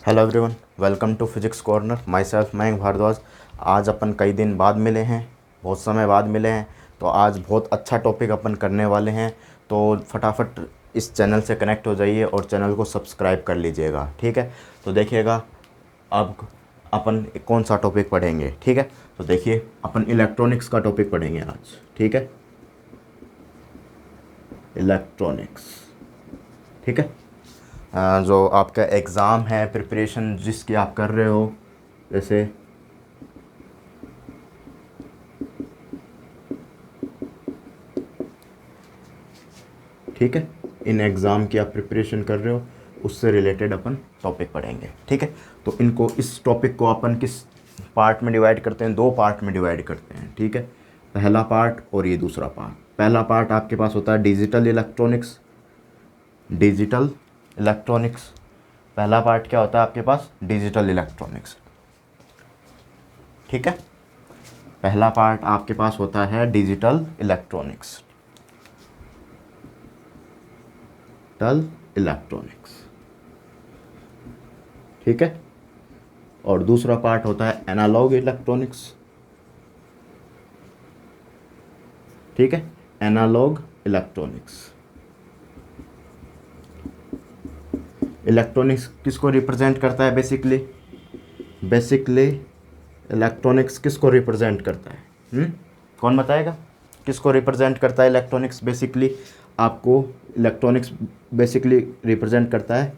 Hello everyone, welcome to physics corner. Myself Mayank Bhardwaj. आज अपन कई दिन बाद मिले हैं, बहुत समय बाद मिले हैं, तो आज बहुत अच्छा टॉपिक अपन करने वाले हैं। तो फटाफट इस चैनल से कनेक्ट हो जाइए और चैनल को सब्सक्राइब कर लीजिएगा, ठीक है। तो देखिएगा अब अपन कौन सा टॉपिक पढ़ेंगे, ठीक है। तो देखिए अपन इलेक्ट्रॉनिक्स का टॉपिक पढ़ेंगे आज, ठीक है। इलेक्ट्रॉनिक्स, ठीक है। जो आपका एग्ज़ाम है, प्रिपरेशन जिसकी आप कर रहे हो, जैसे ठीक है, इन एग्ज़ाम की आप प्रिपरेशन कर रहे हो, उससे रिलेटेड अपन टॉपिक पढ़ेंगे, ठीक है। तो इनको, इस टॉपिक को अपन किस पार्ट में डिवाइड करते हैं? दो पार्ट में डिवाइड करते हैं, ठीक है। पहला पार्ट और ये दूसरा पार्ट। पहला पार्ट आपके पास होता है डिजिटल इलेक्ट्रॉनिक्स। डिजिटल इलेक्ट्रॉनिक्स पहला पार्ट क्या होता है आपके पास? डिजिटल इलेक्ट्रॉनिक्स, ठीक है। पहला पार्ट आपके पास होता है डिजिटल इलेक्ट्रॉनिक्स। इलेक्ट्रॉनिक्स, ठीक है। और दूसरा पार्ट होता है एनालॉग इलेक्ट्रॉनिक्स, ठीक है। Analog electronics. इलेक्ट्रॉनिक्स किसको रिप्रेजेंट करता है? बेसिकली इलेक्ट्रॉनिक्स किसको रिप्रेजेंट करता है? कौन बताएगा किसको रिप्रेजेंट करता है इलेक्ट्रॉनिक्स? बेसिकली आपको इलेक्ट्रॉनिक्स बेसिकली रिप्रेजेंट करता है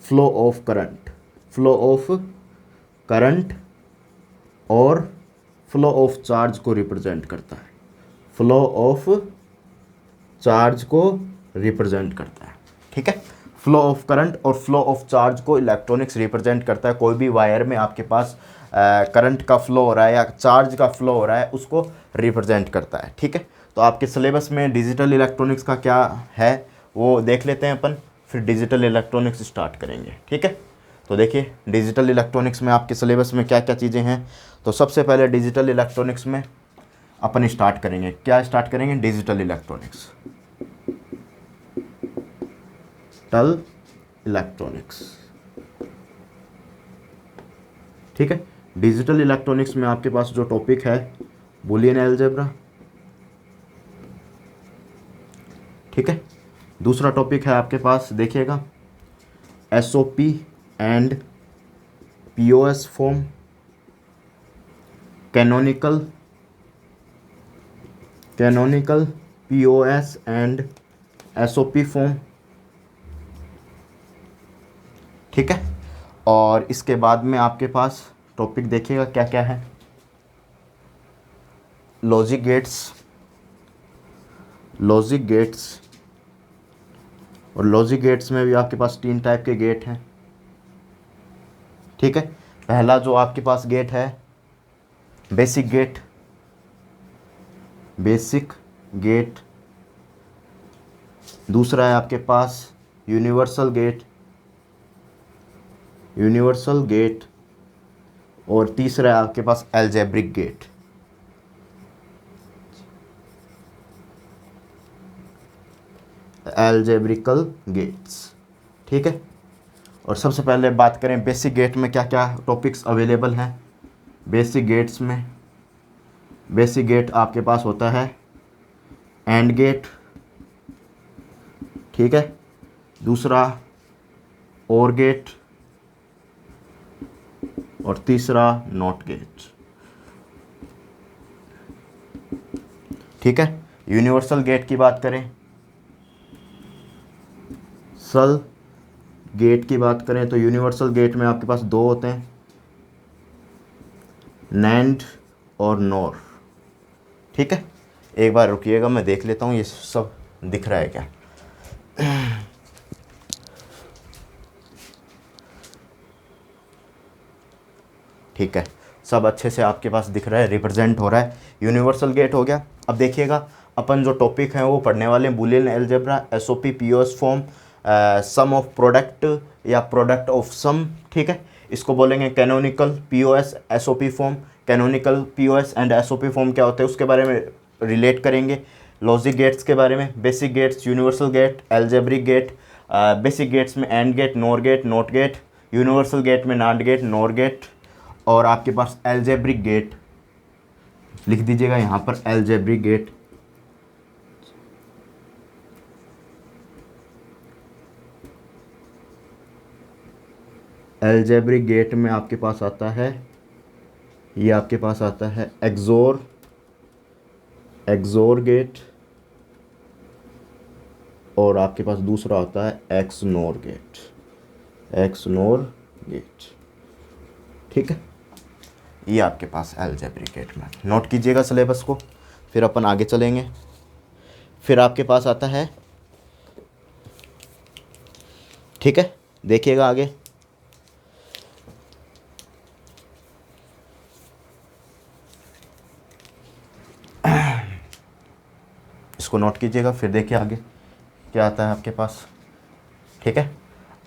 फ्लो ऑफ करंट और फ्लो ऑफ चार्ज को रिप्रेजेंट करता है। फ्लो ऑफ चार्ज को रिप्रेजेंट करता है, ठीक है। फ्लो ऑफ करंट और फ्लो ऑफ चार्ज को इलेक्ट्रॉनिक्स रिप्रेजेंट करता है। कोई भी वायर में आपके पास करंट का फ्लो हो रहा है या चार्ज का फ्लो हो रहा है, उसको रिप्रेजेंट करता है, ठीक है। तो आपके सिलेबस में डिजिटल इलेक्ट्रॉनिक्स का क्या है वो देख लेते हैं अपन, फिर डिजिटल इलेक्ट्रॉनिक्स स्टार्ट करेंगे, ठीक है। तो देखिए डिजिटल इलेक्ट्रॉनिक्स में आपके सिलेबस में क्या क्या चीज़ें हैं। तो सबसे पहले डिजिटल इलेक्ट्रॉनिक्स में अपन स्टार्ट करेंगे, क्या स्टार्ट करेंगे? Digital electronics. इलेक्ट्रॉनिक्स, ठीक है। डिजिटल इलेक्ट्रॉनिक्स में आपके पास जो टॉपिक है बूलियन अलजेब्रा, ठीक है। दूसरा टॉपिक है आपके पास, देखिएगा, SOP and POS form, canonical POS and SOP form, ठीक है। और इसके बाद में आपके पास टॉपिक देखिएगा क्या क्या है। लॉजिक गेट्स और लॉजिक गेट्स में भी आपके पास 3 टाइप के गेट हैं, ठीक है। पहला जो आपके पास गेट है बेसिक गेट। दूसरा है आपके पास यूनिवर्सल गेट और तीसरा है आपके पास अलजेब्रिक गेट। अलजेब्रिकल गेट्स, ठीक है। और सबसे पहले बात करें बेसिक गेट में क्या क्या टॉपिक्स अवेलेबल हैं। बेसिक गेट आपके पास होता है एंड गेट, ठीक है। दूसरा और गेट और तीसरा नॉट गेट, ठीक है। यूनिवर्सल गेट की बात करें, तो यूनिवर्सल गेट में आपके पास 2 होते हैं, नैंड और नॉर, ठीक है। एक बार रुकिएगा, मैं देख लेता हूँ ये सब दिख रहा है क्या। ठीक है, सब अच्छे से आपके पास दिख रहा है, रिप्रेजेंट हो रहा है। यूनिवर्सल गेट हो गया। अब देखिएगा अपन जो टॉपिक हैं वो पढ़ने वाले हैं Boolean algebra, SOP POS form, sum of product या प्रोडक्ट ऑफ सम, ठीक है। इसको बोलेंगे canonical POS SOP form. Canonical POS and SOP form क्या होते हैं उसके बारे में रिलेट करेंगे। लॉजिक गेट्स के बारे में, basic gates, universal gate, algebraic gate. Basic gates में and gate, nor gate, not gate. Universal gate में नॉट गेट, नॉर गेट, और आपके पास एल्जेब्रिक गेट, लिख दीजिएगा यहाँ पर एल्जेब्रिक गेट। एल्जेब्रिक गेट में आपके पास आता है, ये आपके पास आता है एक्सोर गेट, और आपके पास दूसरा होता है एक्सनोर गेट। ठीक है, ये आपके पास एल्जेब्रिक गेट में। नोट कीजिएगा सिलेबस को, फिर अपन आगे चलेंगे। फिर आपके पास आता है, ठीक है, देखिएगा आगे, इसको नोट कीजिएगा, फिर देखिए आगे क्या आता है आपके पास। ठीक है,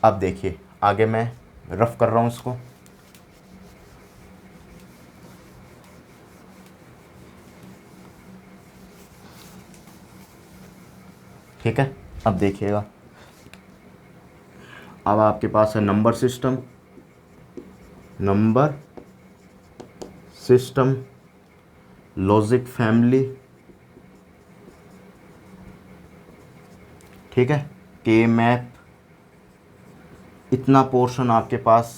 अब देखिए आगे मैं रफ कर रहा हूँ इसको। ठीक है, अब देखिएगा, अब आपके पास है नंबर सिस्टम, लॉजिक फैमिली, ठीक है, के मैप, इतना पोर्शन आपके पास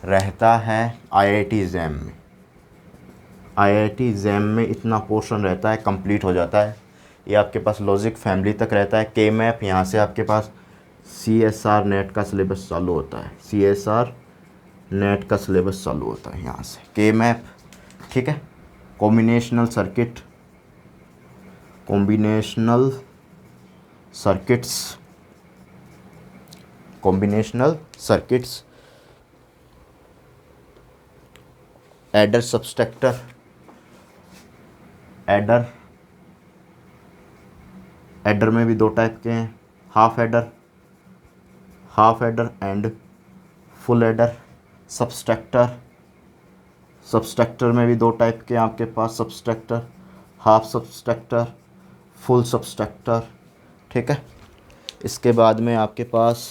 रहता है आईआईटी एग्ज़ाम में इतना पोर्शन रहता है, कंप्लीट हो जाता है। ये आपके पास लॉजिक फैमिली तक रहता है। के मैप, यहाँ से आपके पास CSR नेट का सिलेबस चालू होता है, CSR नेट का सिलेबस चालू होता है यहाँ से, के मैप। ठीक है, combinational circuits, adder subtractor, adder में भी दो टाइप के हैं, half adder and full adder. Subtractor में भी दो टाइप के हैं आपके पास, subtractor, half subtractor, full subtractor. ठीक है, इसके बाद में आपके पास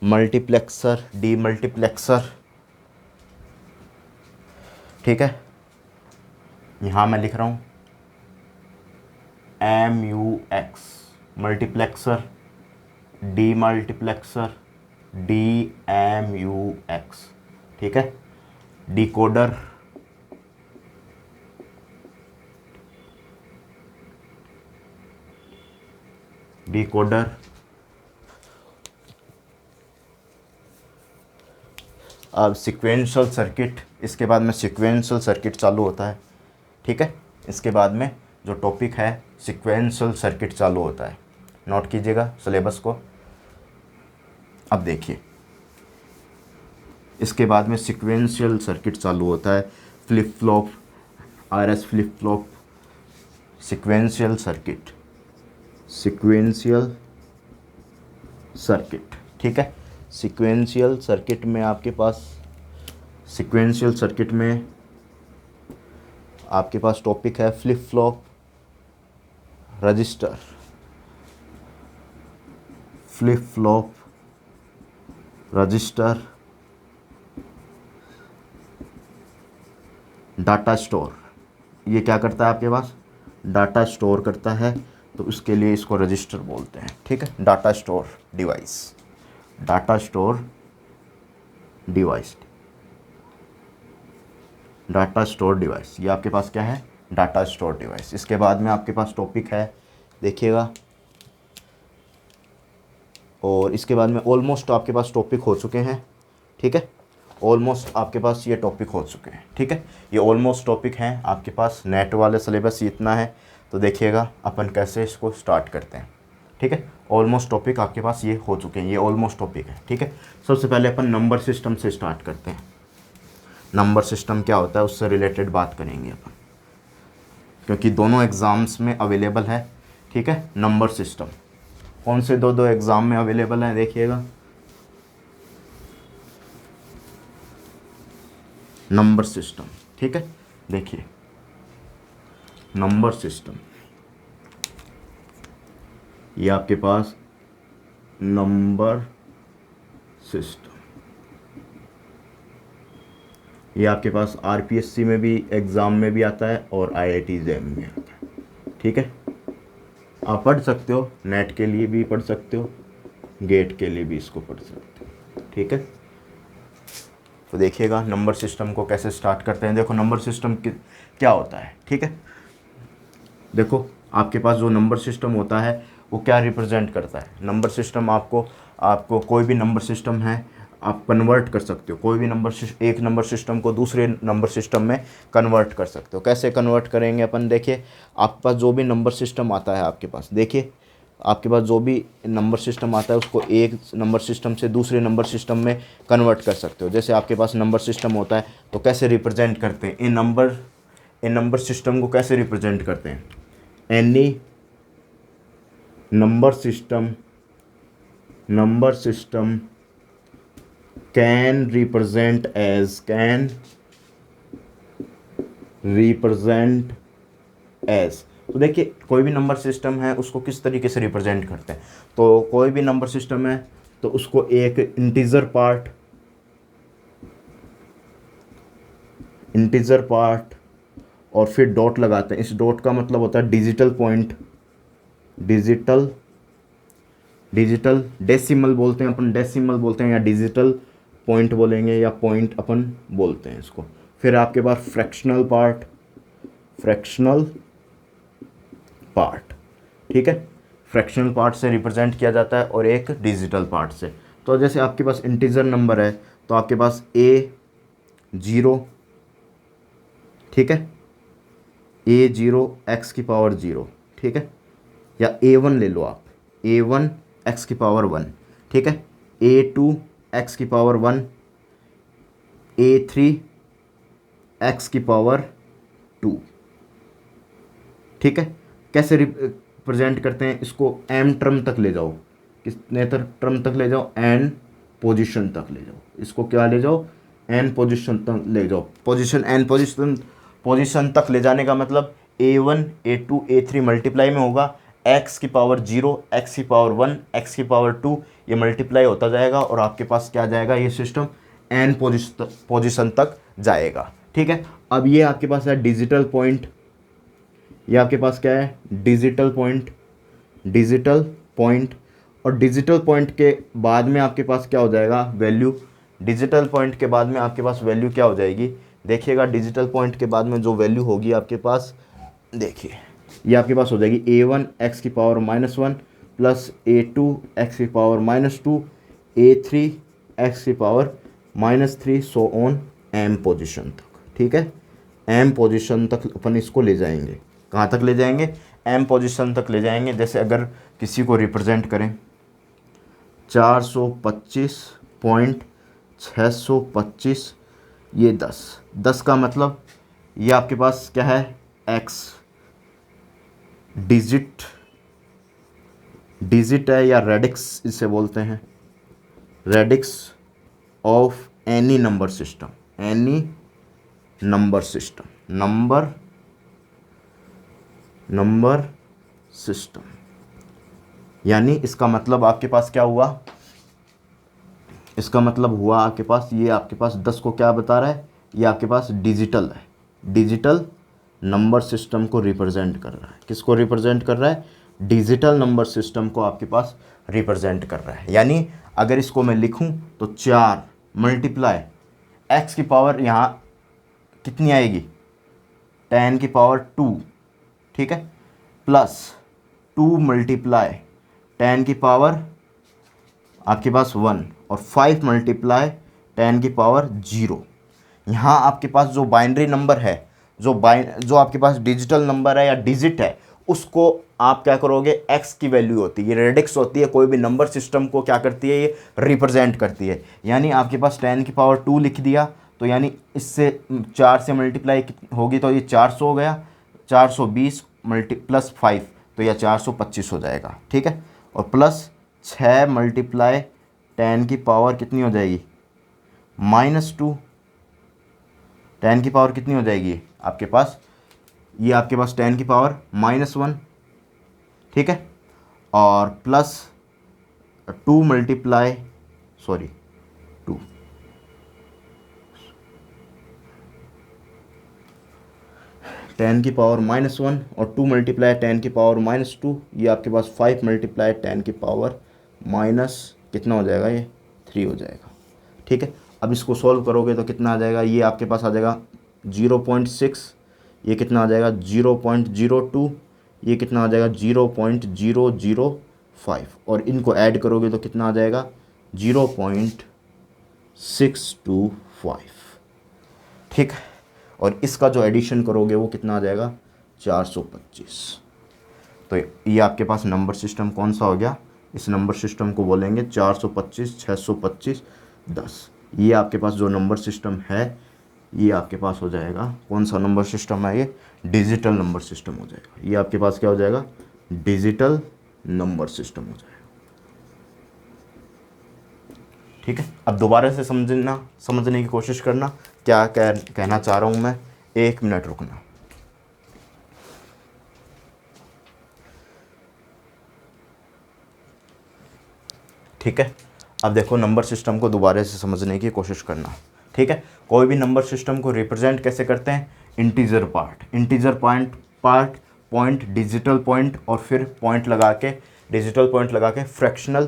मल्टीप्लेक्सर, डीमल्टीप्लेक्सर। ठीक है, यहाँ मैं लिख रहा हूँ MUX, मल्टीप्लेक्सर, डीमल्टीप्लेक्सर, DMUX। ठीक है, डिकोडर, अब सीक्वेंशियल सर्किट, इसके बाद में सीक्वेंशियल सर्किट चालू होता है। ठीक है, इसके बाद में जो टॉपिक है सीक्वेंशियल सर्किट चालू होता है। नोट कीजिएगा सिलेबस को। अब देखिए, इसके बाद में सीक्वेंशियल सर्किट चालू होता है, flip flop, RS flip flop, sequential circuit. ठीक है, सीक्वेंशियल सर्किट में आपके पास टॉपिक है flip flop register, data store. ये क्या करता है आपके पास, डाटा स्टोर करता है, तो उसके लिए इसको रजिस्टर बोलते हैं। ठीक है, डाटा स्टोर डिवाइस, ये आपके पास क्या है, डाटा स्टोर डिवाइस। इसके बाद में आपके पास टॉपिक है, देखिएगा, और इसके बाद में ऑलमोस्ट आपके पास टॉपिक हो चुके हैं। ठीक है, ऑलमोस्ट आपके पास ये टॉपिक हो चुके हैं। ठीक है, ये ऑलमोस्ट टॉपिक हैं आपके पास, नेट वाले सिलेबस इतना है। तो देखिएगा अपन कैसे इसको स्टार्ट करते हैं। ठीक है, ऑलमोस्ट टॉपिक आपके पास ये हो चुके हैं, ये ऑलमोस्ट टॉपिक है। ठीक है, सबसे पहले अपन नंबर सिस्टम से स्टार्ट करते हैं। नंबर सिस्टम क्या होता है उससे रिलेटेड बात करेंगे अपन, क्योंकि दोनों एग्ज़ाम्स में अवेलेबल है। ठीक है, नंबर सिस्टम कौन से दो एग्ज़ाम में अवेलेबल है, देखिएगा, नंबर सिस्टम। ठीक है, देखिए नंबर सिस्टम, ये आपके पास नंबर सिस्टम। ये आपके पास आरपीएससी में भी एग्ज़ाम में भी आता है और आईआईटी जैम में आता है। ठीक है, आप पढ़ सकते हो, नेट के लिए भी पढ़ सकते हो, गेट के लिए भी इसको पढ़ सकते हो। ठीक है, तो देखिएगा नंबर सिस्टम को कैसे स्टार्ट करते हैं। देखो नंबर सिस्टम क्या होता है। ठीक है, देखो आपके पास जो नंबर सिस्टम होता है वो क्या रिप्रेजेंट करता है। नंबर सिस्टम आपको कोई भी नंबर सिस्टम है आप कन्वर्ट कर सकते हो। कोई भी एक नंबर सिस्टम को दूसरे नंबर सिस्टम में कन्वर्ट कर सकते हो। कैसे कन्वर्ट करेंगे अपन, देखिए आपके पास जो भी नंबर सिस्टम आता है, आपके पास देखिए आपके पास जो भी नंबर सिस्टम आता है उसको एक नंबर सिस्टम से दूसरे नंबर सिस्टम में कन्वर्ट कर सकते हो। जैसे आपके पास नंबर सिस्टम होता है तो कैसे रिप्रेजेंट करते हैं, इन नंबर सिस्टम को कैसे रिप्रेजेंट करते हैं। Any number system can represent as. तो देखिए कोई भी नंबर सिस्टम है उसको किस तरीके से रिप्रेजेंट करते हैं। तो कोई भी नंबर सिस्टम है तो उसको एक इंटीजर पार्ट और फिर डॉट लगाते हैं। इस डॉट का मतलब होता है डिजिटल डेसिमल बोलते हैं अपन, डेसिमल बोलते हैं या डिजिटल पॉइंट बोलेंगे या पॉइंट अपन बोलते हैं इसको। फिर आपके पास फ्रैक्शनल पार्ट। ठीक है, फ्रैक्शनल पार्ट से रिप्रेजेंट किया जाता है और एक डिजिटल पार्ट से। तो जैसे आपके पास इंटीजर नंबर है तो आपके पास A0, ठीक है, A0 x की पावर 0, ठीक है, या A1 ले लो आप, A1 x की पावर 1, ठीक है, A2 x की पावर 1, A3 x की पावर 2। ठीक है, कैसे रिप्रेजेंट करते हैं इसको, m टर्म तक ले जाओ, कितने टर्म तक ले जाओ, n पोजीशन तक ले जाओ। इसको क्या ले जाओ, n पोजीशन तक ले जाओ। पोजीशन तक ले जाने का मतलब A1 A2 A3 मल्टीप्लाई में होगा, x की पावर 0 x की पावर 1 x की पावर 2, ये मल्टीप्लाई होता जाएगा और आपके पास क्या जाएगा, ये सिस्टम n पोजीशन तक जाएगा। ठीक है, अब ये आपके पास है डिजिटल पॉइंट, ये आपके पास क्या है, डिजिटल पॉइंट। और डिजिटल पॉइंट के बाद में आपके पास क्या हो जाएगा, वैल्यू। डिजिटल पॉइंट के बाद में आपके पास वैल्यू क्या हो जाएगी, देखिएगा डिजिटल पॉइंट के बाद में जो वैल्यू होगी आपके पास, देखिए ये आपके पास हो जाएगी A1 x की पावर -1 प्लस A2 x की पावर -2, A3 x की power -3, so on m position तक। ठीक है, m पोजीशन तक अपन इसको ले जाएंगे। कहाँ तक ले जाएंगे, m पोजीशन तक ले जाएंगे। जैसे अगर किसी को रिप्रेजेंट करें 425.625, ये 10 का मतलब ये आपके पास क्या है, x डिजिट है या रेडिक्स इसे बोलते हैं, radix of any number system. यानी इसका मतलब आपके पास क्या हुआ, इसका मतलब हुआ आपके पास, ये आपके पास 10 को क्या बता रहा है, ये आपके पास डिजिटल है, डिजिटल नंबर सिस्टम को रिप्रेजेंट कर रहा है। किसको रिप्रेजेंट कर रहा है, डिजिटल नंबर सिस्टम को आपके पास रिप्रेजेंट कर रहा है। यानी अगर इसको मैं लिखूं तो 4 मल्टीप्लाई x की पावर यहाँ कितनी आएगी, 10 की पावर 2, ठीक है, प्लस 2 मल्टीप्लाई 10 की पावर आपके पास 1 और 5 मल्टीप्लाई 10 की पावर 0। यहाँ आपके पास जो बाइनरी नंबर है, जो आपके पास डिजिटल नंबर है या डिजिट है, उसको आप क्या करोगे, x की वैल्यू होती है, ये रेडिक्स होती है, कोई भी नंबर सिस्टम को क्या करती है, ये रिप्रेजेंट करती है। यानी आपके पास 10 की पावर 2 लिख दिया तो यानी इससे 4 से मल्टीप्लाई होगी तो ये 400 हो गया, 420 प्लस 5 तो यह 425 हो जाएगा। ठीक है, और प्लस 6 मल्टीप्लाई 10 की पावर कितनी हो जाएगी, -2, 10 की पावर कितनी हो जाएगी आपके पास, ये आपके पास 10 की पावर -1, ठीक है, और प्लस 2 मल्टीप्लाई 10 की पावर -1 और 2 मल्टीप्लाई 10 की पावर -2, ये आपके पास 5 मल्टीप्लाई 10 की पावर माइनस कितना हो जाएगा, ये 3 हो जाएगा। ठीक है, अब इसको सॉल्व करोगे तो कितना आ जाएगा, ये आपके पास आ जाएगा 0.6, ये कितना आ जाएगा 0.02, ये कितना आ जाएगा 0.005, और इनको ऐड करोगे तो कितना आ जाएगा 0.625। ठीक है, और इसका जो एडिशन करोगे वो कितना आ जाएगा 425। तो ये आपके पास नंबर सिस्टम कौन सा हो गया, इस नंबर सिस्टम को बोलेंगे 425, 625, 10। ये आपके पास जो नंबर सिस्टम है ये आपके पास हो जाएगा, कौन सा नंबर सिस्टम है, ये डिजिटल नंबर सिस्टम हो जाएगा। ये आपके पास क्या हो जाएगा, डिजिटल नंबर सिस्टम हो जाएगा। ठीक है, अब दोबारा से समझने की कोशिश करना क्या कहना चाह रहा हूँ मैं। 1 मिनट रुकना। ठीक है, अब देखो नंबर सिस्टम को दोबारा से समझने की कोशिश करना। ठीक है, कोई भी नंबर सिस्टम को रिप्रेजेंट कैसे करते हैं, इंटीजर पॉइंट, डिजिटल पॉइंट, और फिर पॉइंट लगा के, डिजिटल पॉइंट लगा के फ्रैक्शनल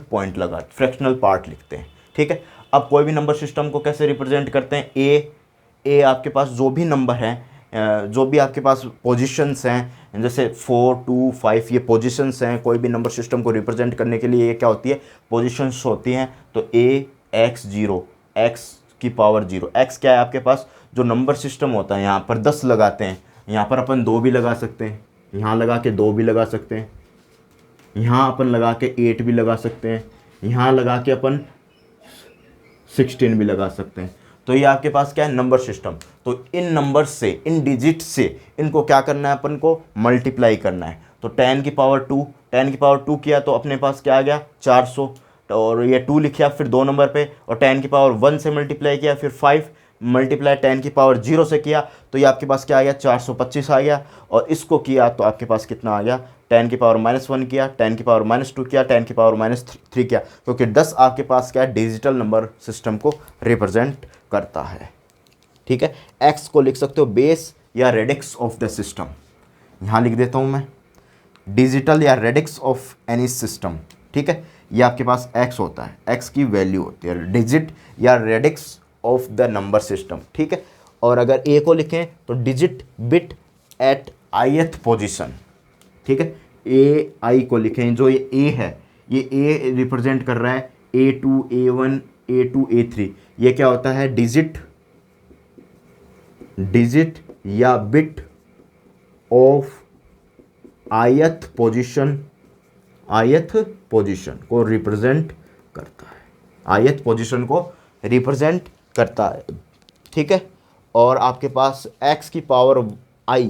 पार्ट लिखते हैं। ठीक है, अब कोई भी नंबर सिस्टम को कैसे रिप्रेजेंट करते हैं, ए आपके पास जो भी नंबर हैं, जो भी आपके पास पोजीशंस हैं, जैसे 4, 2, 5 ये पोजीशंस हैं। कोई भी नंबर सिस्टम को रिप्रेजेंट करने के लिए ये क्या होती है, पोजीशंस होती हैं। तो AX0, x की पावर 0, x क्या है आपके पास, जो नंबर सिस्टम होता है यहाँ पर 10 लगाते हैं, यहाँ पर अपन 2 भी लगा सकते हैं, यहाँ लगा के 2 भी लगा सकते हैं, यहाँ अपन लगा के 8 भी लगा सकते हैं, यहाँ लगा के अपन 16 भी लगा सकते हैं। तो ये आपके पास क्या है, नंबर सिस्टम। तो इन नंबर से, इन डिजिट से इनको क्या करना है, अपन को मल्टीप्लाई करना है। तो 10 की पावर 2 किया तो अपने पास क्या आ गया 400, और ये 2 लिखा फिर 2 नंबर पे, और 10 की पावर 1 से मल्टीप्लाई किया, फिर 5 मल्टीप्लाई 10 की पावर 0 से किया, तो ये आपके पास क्या आ गया 425 आ गया। और इसको किया तो आपके पास कितना आ गया, 10 की पावर -1 किया, 10 की पावर -2 किया, 10 की पावर -3 किया, क्योंकि 10 आपके पास क्या है, डिजिटल नंबर सिस्टम को रिप्रेजेंट करता है। ठीक है, एक्स को लिख सकते हो बेस या रेडिक्स ऑफ द सिस्टम। यहाँ लिख देता हूँ मैं, डिजिटल या रेडिक्स ऑफ एनी सिस्टम। ठीक है, ये आपके पास एक्स होता है, एक्स की वैल्यू होती है, डिजिट या radix of the number system. ठीक है, और अगर ए को लिखें तो digit bit at ith position. ठीक है, ए आई को लिखें, जो ये ए है, ये ए रिप्रेजेंट कर रहा है A2, A1, A2, A3। ये क्या होता है, डिजिट या बिट ऑफ ith पोजीशन को रिप्रेजेंट करता है, ith पोजीशन को रिप्रेजेंट करता है। ठीक है, और आपके पास x की पावर i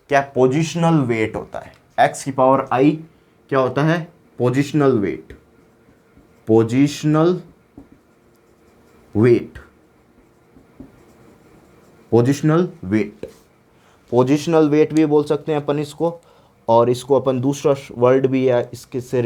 क्या पोजीशनल वेट होता है, x की पावर i क्या होता है, पोजीशनल वेट भी बोल सकते हैं अपन इसको, और इसको अपन दूसरा वर्ड भी है इससे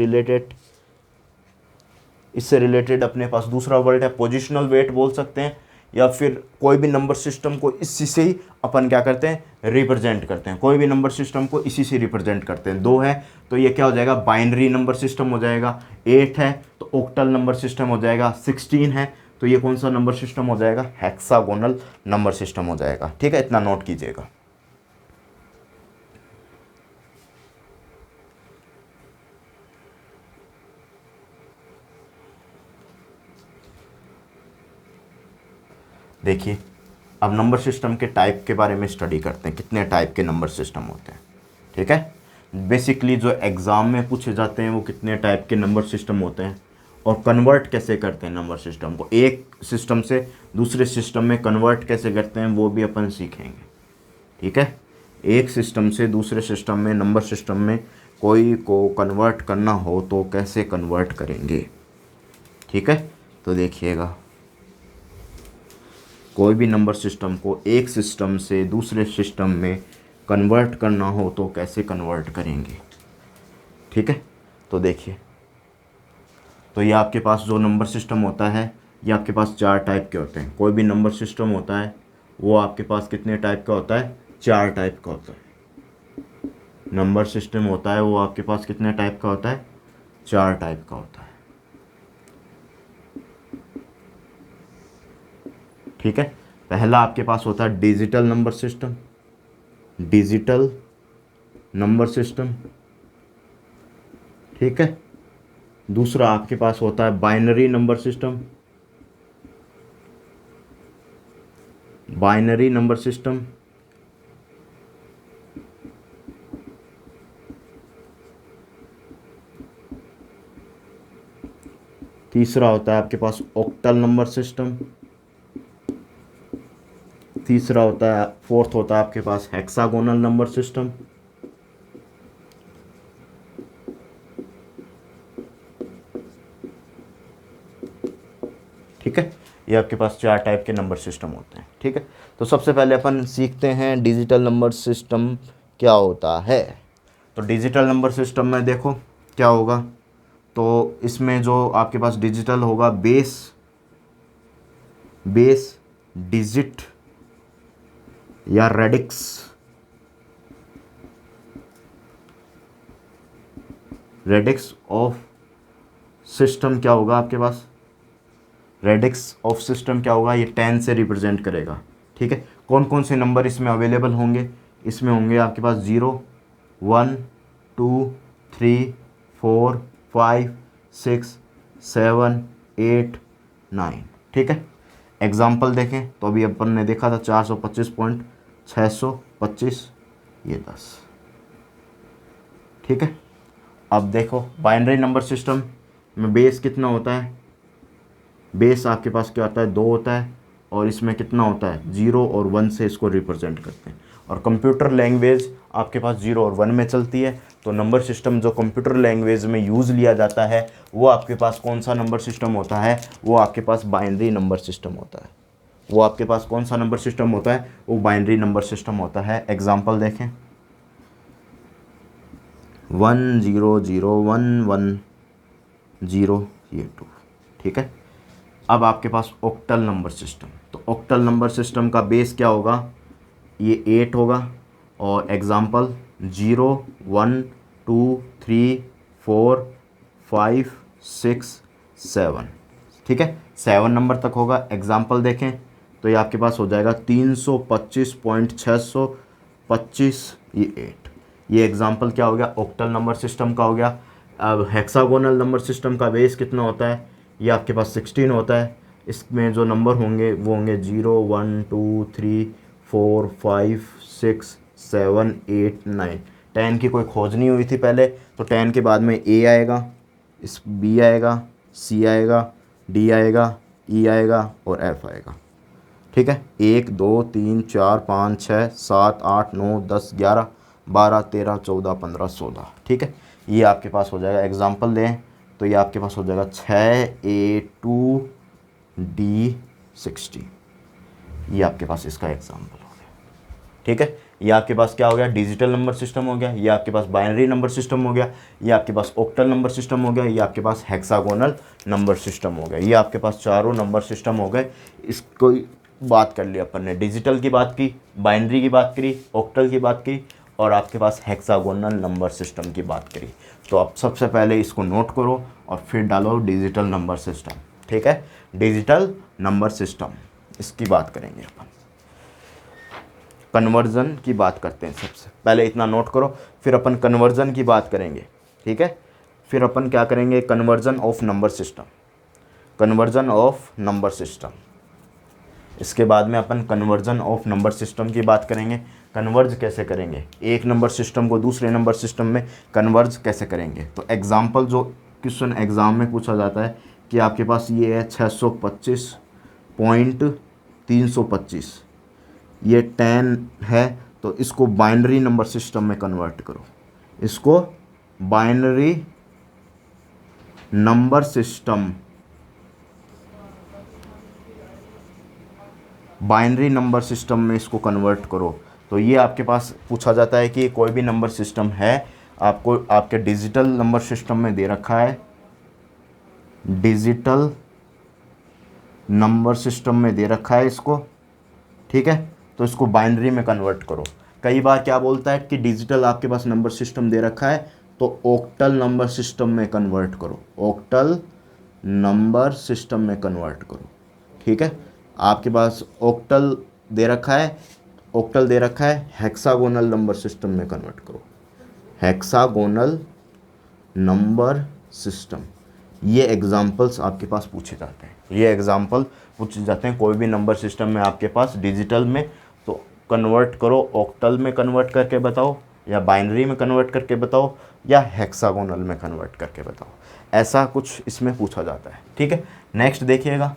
रिलेटेड अपने पास दूसरा वर्ड है पोजीशनल वेट बोल सकते हैं, या फिर कोई भी नंबर सिस्टम को इसी से ही अपन क्या करते हैं, रिप्रेजेंट करते हैं। कोई भी नंबर सिस्टम को इसी से रिप्रेजेंट करते हैं। 2 है तो ये क्या हो जाएगा, बाइनरी नंबर सिस्टम हो जाएगा। 8 है तो ऑक्टल नंबर सिस्टम हो जाएगा। 16 है तो ये कौन सा नंबर सिस्टम हो जाएगा, हेक्सागोनल नंबर सिस्टम हो जाएगा। ठीक है, इतना नोट कीजिएगा। देखिए, अब नंबर सिस्टम के टाइप के बारे में स्टडी करते हैं, कितने टाइप के नंबर सिस्टम होते हैं। ठीक है, बेसिकली जो एग्ज़ाम में पूछे जाते हैं वो कितने टाइप के नंबर सिस्टम होते हैं, और कन्वर्ट कैसे करते हैं नंबर सिस्टम को, एक सिस्टम से दूसरे सिस्टम में कन्वर्ट कैसे करते हैं वो भी अपन सीखेंगे। ठीक है, एक सिस्टम से दूसरे सिस्टम में, नंबर सिस्टम में कोई को कन्वर्ट करना हो तो कैसे कन्वर्ट करेंगे। ठीक है, तो देखिएगा, कोई भी नंबर सिस्टम को एक सिस्टम से दूसरे सिस्टम में कन्वर्ट करना हो तो कैसे कन्वर्ट करेंगे। ठीक है, तो देखिए, तो ये आपके पास जो नंबर सिस्टम होता है ये आपके पास 4 टाइप के होते हैं। कोई भी नंबर सिस्टम होता है वो आपके पास कितने टाइप का होता है, 4 टाइप का होता है। नंबर सिस्टम होता है वो आपके पास कितने टाइप का होता है? 4 टाइप का होता है। ठीक है, पहला आपके पास होता है digital number system, digital number system. ठीक है, दूसरा आपके पास होता है binary number system, binary number system. तीसरा होता है आपके पास ऑक्टल नंबर सिस्टम। तीसरा होता है, फोर्थ होता है आपके पास हेक्सागोनल नंबर सिस्टम। ठीक है, ये आपके पास 4 टाइप के नंबर सिस्टम होते हैं। ठीक है, तो सबसे पहले अपन सीखते हैं डिजिटल नंबर सिस्टम क्या होता है। तो डिजिटल नंबर सिस्टम में देखो क्या होगा, तो इसमें जो आपके पास डिजिटल होगा, बेस डिजिट या रेडिक्स, रेडिक्स ऑफ सिस्टम क्या होगा आपके पास, रेडिक्स ऑफ सिस्टम क्या होगा, ये 10 से रिप्रेजेंट करेगा। ठीक है, कौन कौन से नंबर इसमें अवेलेबल होंगे, इसमें होंगे आपके पास 0 1 2 3 4 5 6 7 8 9। ठीक है, एग्जाम्पल देखें तो अभी अपन ने देखा था 425.625, ये 10। ठीक है, अब देखो बाइनरी नंबर सिस्टम में बेस कितना होता है, बेस आपके पास क्या होता है, 2 होता है, और इसमें कितना होता है, 0 और 1 से इसको रिप्रेजेंट करते हैं। और कंप्यूटर लैंग्वेज आपके पास 0 और 1 में चलती है, तो नंबर सिस्टम जो कंप्यूटर लैंग्वेज में यूज़ लिया जाता है वो आपके पास कौन सा नंबर सिस्टम होता है, वो आपके पास बाइनरी नंबर सिस्टम होता है। वो आपके पास कौन सा नंबर सिस्टम होता है, वो बाइनरी नंबर सिस्टम होता है। एग्जाम्पल देखें, 1 0 0 1 1 0, ये 2। ठीक है, अब आपके पास ऑक्टल नंबर सिस्टम, तो ऑक्टल नंबर सिस्टम का बेस क्या होगा, ये 8 होगा, और एग्जाम्पल 0 1 2 3 4 5 6 7। ठीक है, 7 नंबर तक होगा। एग्जाम्पल देखें तो ये आपके पास हो जाएगा 325.625, ये 8। ये एग्जाम्पल क्या हो गया, ऑक्टल नंबर सिस्टम का हो गया। अब हेक्सागोनल नंबर सिस्टम का बेस कितना होता है, ये आपके पास 16 होता है। इसमें जो नंबर होंगे वो होंगे 0 1 2 3 4 5 6 7 8 9। 10 की कोई खोज नहीं हुई थी पहले, तो 10 के बाद में A आएगा, इस B आएगा, C आएगा, D आएगा, E आएगा और F आएगा। ठीक है, 1 2 3 4 5 6 7 8 9 10 11 12 13 14 15 16। ठीक है, ये आपके पास हो जाएगा। एग्जाम्पल दें तो ये आपके पास हो जाएगा 6A2D60, ये आपके पास इसका एग्जाम्पल हो गया। ठीक है, ये आपके पास क्या हो गया, डिजिटल नंबर सिस्टम हो गया, ये आपके पास बाइनरी नंबर सिस्टम हो गया, ये आपके पास ऑक्टल नंबर सिस्टम हो गया, ये आपके पास हेक्सागोनल नंबर सिस्टम हो गया। ये आपके पास चारों नंबर सिस्टम हो गए। इसको बात कर ली अपन ने, डिजिटल की बात की, बाइनरी की बात करी, ऑक्टल की बात की, और आपके पास हेक्सागोनल नंबर सिस्टम की बात करी। तो आप सबसे पहले इसको नोट करो और फिर डालो डिजिटल नंबर सिस्टम। ठीक है, डिजिटल नंबर सिस्टम, इसकी बात करेंगे अपन। कन्वर्जन की बात करते हैं, सबसे पहले इतना नोट करो, फिर अपन कन्वर्जन की बात करेंगे। ठीक है, फिर अपन क्या करेंगे, conversion of number system, conversion of number system. इसके बाद में अपन कन्वर्जन ऑफ नंबर सिस्टम की बात करेंगे। कन्वर्ज कैसे करेंगे, एक नंबर सिस्टम को दूसरे नंबर सिस्टम में कन्वर्ज कैसे करेंगे। तो एग्जाम्पल जो क्वेश्चन एग्ज़ाम में पूछा जाता है कि आपके पास ये है 625.325, ये 10 है, तो इसको बाइनरी नंबर सिस्टम में कन्वर्ट करो, इसको binary number system, binary number system में इसको कन्वर्ट करो। तो ये आपके पास पूछा जाता है कि कोई भी नंबर सिस्टम है, आपको आपके डिजिटल नंबर सिस्टम में दे रखा है, डिजिटल नंबर सिस्टम में दे रखा है इसको। ठीक है, तो इसको बाइनरी में कन्वर्ट करो। कई बार क्या बोलता है कि डिजिटल आपके पास नंबर सिस्टम दे रखा है तो ऑक्टल नंबर सिस्टम में कन्वर्ट करो, ऑक्टल नंबर सिस्टम में कन्वर्ट करो। ठीक है, आपके पास ऑक्टल दे रखा है, ऑक्टल दे रखा है, हेक्सागोनल नंबर सिस्टम में कन्वर्ट करो, हेक्सागोनल नंबर सिस्टम। ये एग्जाम्पल्स आपके पास पूछे जाते हैं, ये एग्जाम्पल पूछे जाते हैं कोई भी नंबर सिस्टम में आपके पास डिजिटल में, तो कन्वर्ट करो, ऑक्टल में कन्वर्ट करके बताओ, या बाइनरी में कन्वर्ट करके बताओ, या हेक्सागोनल में कन्वर्ट करके बताओ। ऐसा कुछ इसमें पूछा जाता है। ठीक है, नेक्स्ट देखिएगा।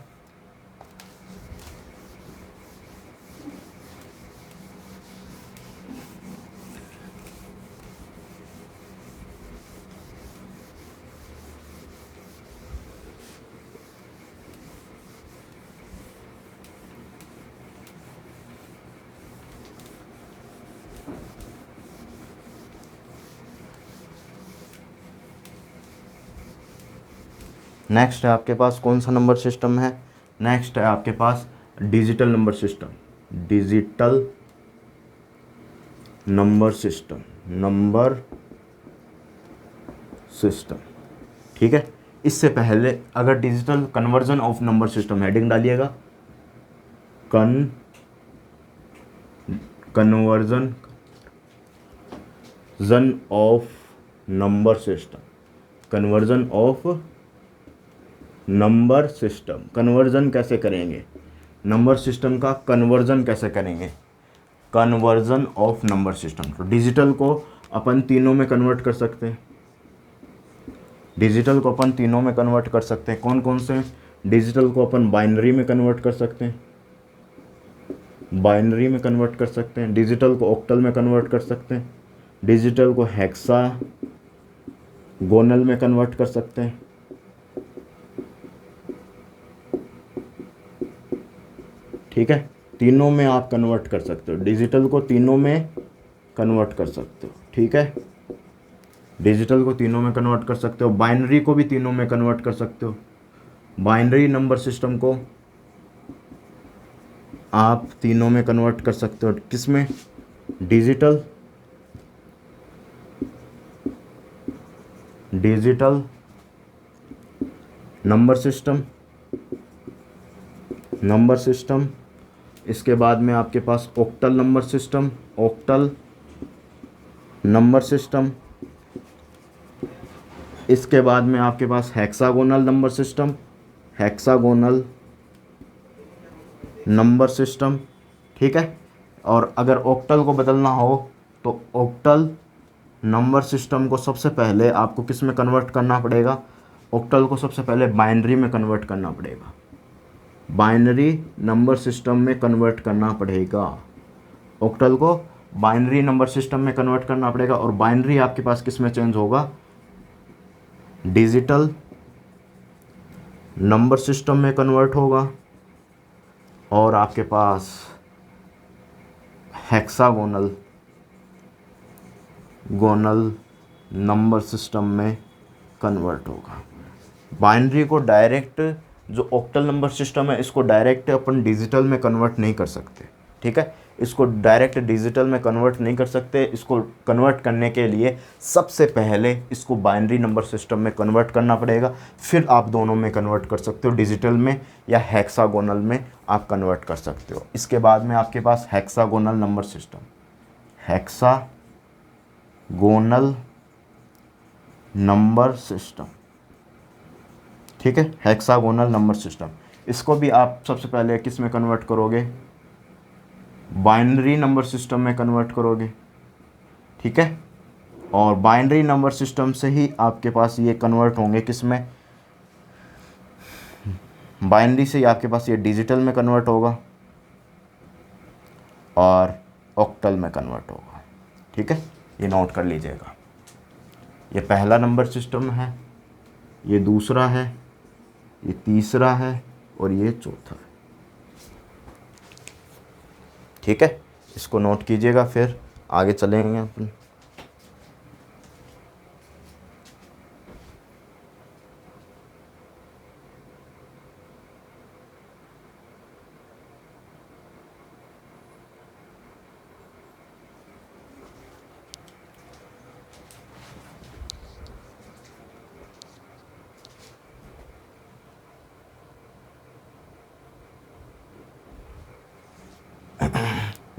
नेक्स्ट है आपके पास कौन सा नंबर सिस्टम है? नेक्स्ट है आपके पास digital number system, digital number system, number system. ठीक है, इससे पहले अगर digital conversion of number system, heading डालिएगा, conversion of number system, conversion of number system. Conversion कैसे करेंगे, नंबर सिस्टम का कन्वर्जन कैसे करेंगे, कन्वर्जन ऑफ नंबर सिस्टम। तो डिजिटल को अपन तीनों में कन्वर्ट कर सकते हैं, डिजिटल को अपन तीनों में कन्वर्ट कर सकते हैं। कौन कौन से? डिजिटल को अपन बाइनरी में कन्वर्ट कर सकते हैं, बाइनरी में कन्वर्ट कर सकते हैं, डिजिटल को ऑक्टल में कन्वर्ट कर सकते हैं, डिजिटल को हेक्सा गोनल में कन्वर्ट कर सकते हैं। ठीक है, तीनों में आप कन्वर्ट कर सकते हो, डिजिटल को तीनों में कन्वर्ट कर सकते हो। ठीक है, डिजिटल को तीनों में कन्वर्ट कर सकते हो, बाइनरी को भी तीनों में कन्वर्ट कर सकते हो। बाइनरी नंबर सिस्टम को आप तीनों में कन्वर्ट कर सकते हो, किसमें? Digital, digital number system, number system. इसके बाद में आपके पास octal number system, octal number system. इसके बाद में आपके पास hexagonal number system, hexagonal number system. ठीक है, और अगर ऑक्टल को बदलना हो तो ऑक्टल नंबर सिस्टम को सबसे पहले आपको किस में कन्वर्ट करना पड़ेगा? ऑक्टल को सबसे पहले बाइनरी में कन्वर्ट करना पड़ेगा, बाइनरी नंबर सिस्टम में कन्वर्ट करना पड़ेगा। ऑक्टल को बाइनरी नंबर सिस्टम में कन्वर्ट करना पड़ेगा, और बाइनरी आपके पास किस में चेंज होगा? डिजिटल नंबर सिस्टम में कन्वर्ट होगा, और आपके पास हेक्सागोनल नंबर सिस्टम में कन्वर्ट होगा। बाइनरी को डायरेक्ट, जो ऑक्टल नंबर सिस्टम है इसको डायरेक्ट अपन डिजिटल में कन्वर्ट नहीं कर सकते। ठीक है, इसको डायरेक्ट डिजिटल में कन्वर्ट नहीं कर सकते, इसको कन्वर्ट करने के लिए सबसे पहले इसको बाइनरी नंबर सिस्टम में कन्वर्ट करना पड़ेगा, फिर आप दोनों में कन्वर्ट कर सकते हो, डिजिटल में या हेक्सागोनल में आप कन्वर्ट कर सकते हो। इसके बाद में आपके पास hexagonal number system, hexagonal number system. ठीक है, हेक्सागोनल नंबर सिस्टम, इसको भी आप सबसे पहले किस में कन्वर्ट करोगे? बाइनरी नंबर सिस्टम में कन्वर्ट करोगे। ठीक है, और बाइनरी नंबर सिस्टम से ही आपके पास ये कन्वर्ट होंगे किस में? बाइनरी से ही आपके पास ये डिजिटल में कन्वर्ट होगा और ऑक्टल में कन्वर्ट होगा। ठीक है, ये नोट कर लीजिएगा। ये पहला नंबर सिस्टम है, ये दूसरा है, ये तीसरा है, और ये चौथा है। ठीक है, इसको नोट कीजिएगा, फिर आगे चलेंगे अपन।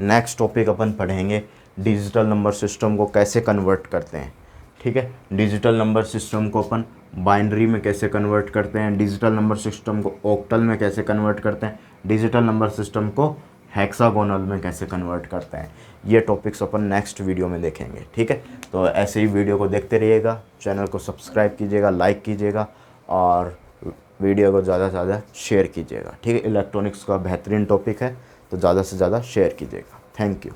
नेक्स्ट टॉपिक अपन पढ़ेंगे डिजिटल नंबर सिस्टम को कैसे कन्वर्ट करते हैं। ठीक है, डिजिटल नंबर सिस्टम को अपन बाइनरी में कैसे कन्वर्ट करते हैं, डिजिटल नंबर सिस्टम को ऑक्टल में कैसे कन्वर्ट करते हैं, डिजिटल नंबर सिस्टम को हेक्सागोनल में कैसे कन्वर्ट करते हैं। ये टॉपिक्स अपन नेक्स्ट वीडियो में देखेंगे। ठीक है, तो ऐसे ही वीडियो को देखते रहिएगा, चैनल को सब्सक्राइब कीजिएगा, लाइक कीजिएगा और वीडियो को ज़्यादा से ज़्यादा शेयर कीजिएगा। ठीक है, इलेक्ट्रॉनिक्स का बेहतरीन टॉपिक है, तो ज़्यादा से ज़्यादा शेयर कीजिएगा। Thank you.